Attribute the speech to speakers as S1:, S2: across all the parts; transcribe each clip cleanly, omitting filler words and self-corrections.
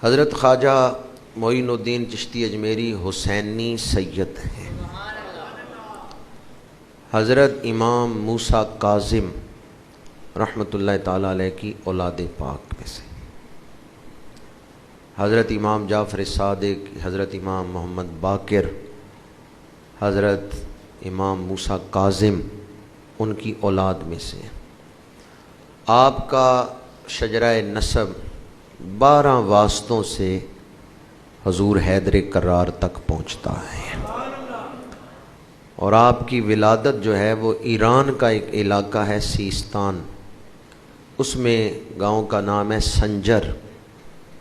S1: حضرت خواجہ معین الدین چشتی اجمیری حسینی سید ہیں۔ حضرت امام موسیٰ کاظم رحمۃ اللہ تعالیٰ علیہ کی اولاد پاک میں سے۔ حضرت امام جعفر صادق، حضرت امام محمد باقر، حضرت امام موسیٰ کاظم ان کی اولاد میں سے۔ آپ کا شجرہ نسب 12 واسطوں سے حضور حیدر کرار تک پہنچتا ہے، اور آپ کی ولادت جو ہے وہ ایران کا ایک علاقہ ہے سیستان، اس میں گاؤں کا نام ہے سنجر،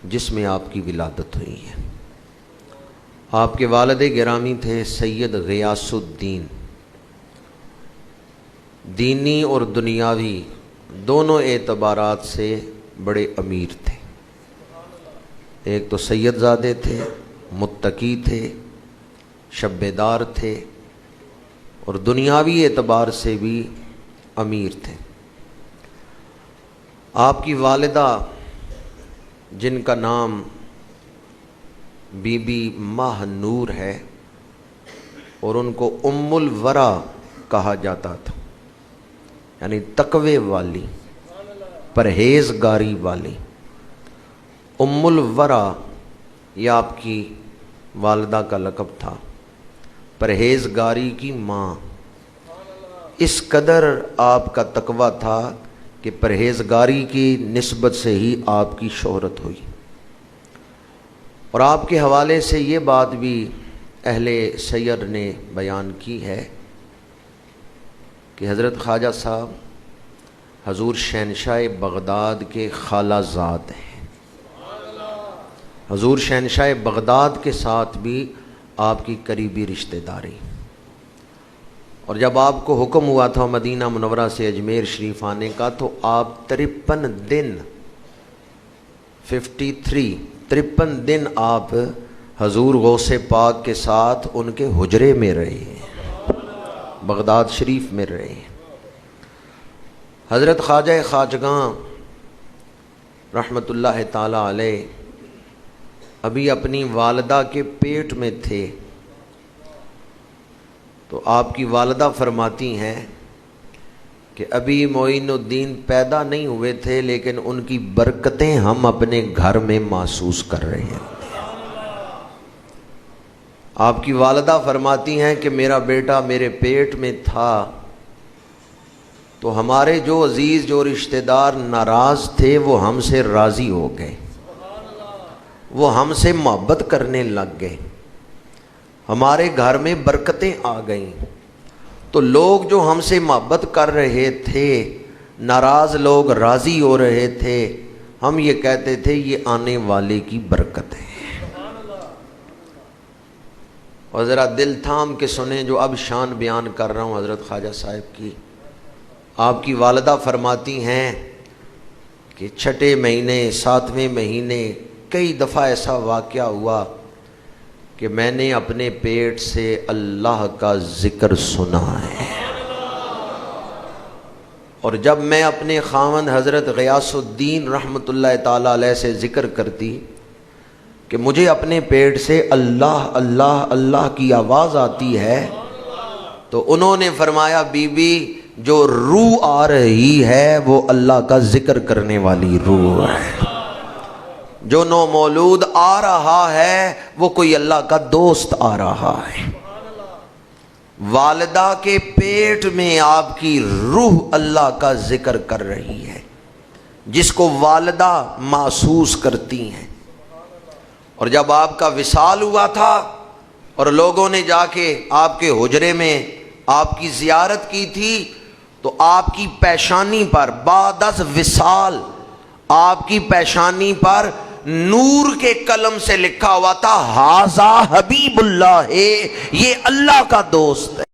S1: جس میں آپ کی ولادت ہوئی ہے۔ آپ کے والد گرامی تھے سید غیاث الدین، دینی اور دنیاوی دونوں اعتبارات سے بڑے امیر تھے۔ ایک تو سید زادے تھے، متقی تھے، شبیدار تھے، اور دنیاوی اعتبار سے بھی امیر تھے۔ آپ کی والدہ جن کا نام بی بی ماہ نور ہے، اور ان کو ام الورا کہا جاتا تھا، یعنی تقوی والی، پرہیزگاری والی۔ ام الورا یہ آپ کی والدہ کا لقب تھا، پرہیزگاری کی ماں۔ اس قدر آپ کا تقوی تھا کہ پرہیزگاری کی نسبت سے ہی آپ کی شہرت ہوئی۔ اور آپ کے حوالے سے یہ بات بھی اہل سیر نے بیان کی ہے کہ حضرت خواجہ صاحب حضور شہنشاہ بغداد کے خالہ زاد ہیں۔ حضور شہنشاہ بغداد کے ساتھ بھی آپ کی قریبی رشتہ داری۔ اور جب آپ کو حکم ہوا تھا مدینہ منورہ سے اجمیر شریف آنے کا، تو آپ 53 دن آپ حضور غوث پاک کے ساتھ ان کے حجرے میں رہے ہیں، بغداد شریف میں رہے ہیں۔ حضرت خواجہ خواجگاں رحمۃ اللہ تعالی علیہ ابھی اپنی والدہ کے پیٹ میں تھے، تو آپ کی والدہ فرماتی ہیں کہ ابھی معین الدین پیدا نہیں ہوئے تھے، لیکن ان کی برکتیں ہم اپنے گھر میں محسوس کر رہے ہیں۔ آپ کی والدہ فرماتی ہیں کہ میرا بیٹا میرے پیٹ میں تھا تو ہمارے جو عزیز، جو رشتہ دار ناراض تھے، وہ ہم سے راضی ہو گئے، وہ ہم سے محبت کرنے لگ گئے، ہمارے گھر میں برکتیں آ گئیں۔ تو لوگ جو ہم سے محبت کر رہے تھے، ناراض لوگ راضی ہو رہے تھے، ہم یہ کہتے تھے یہ آنے والے کی برکت ہے۔ اور ذرا دل تھام کے سنیں جو اب شان بیان کر رہا ہوں حضرت خواجہ صاحب کی۔ آپ کی والدہ فرماتی ہیں کہ 6 مہینے 7ویں مہینے کئی دفعہ ایسا واقعہ ہوا کہ میں نے اپنے پیٹ سے اللہ کا ذکر سنا ہے، اور جب میں اپنے خاوند حضرت غیاث الدین رحمۃ اللہ تعالی علیہ سے ذکر کرتی کہ مجھے اپنے پیٹ سے اللہ اللہ اللہ کی آواز آتی ہے، تو انہوں نے فرمایا بی بی جو روح آ رہی ہے وہ اللہ کا ذکر کرنے والی روح ہے، جو نومولود آ رہا ہے وہ کوئی اللہ کا دوست آ رہا ہے۔ والدہ کے پیٹ میں آپ کی روح اللہ کا ذکر کر رہی ہے، جس کو والدہ محسوس کرتی ہیں۔ اور جب آپ کا وصال ہوا تھا اور لوگوں نے جا کے آپ کے حجرے میں آپ کی زیارت کی تھی، تو آپ کی پیشانی پر بعد از وصال آپ کی پیشانی پر نور کے قلم سے لکھا ہوا تھا، ھذا حبیب اللہ ہے، یہ اللہ کا دوست ہے۔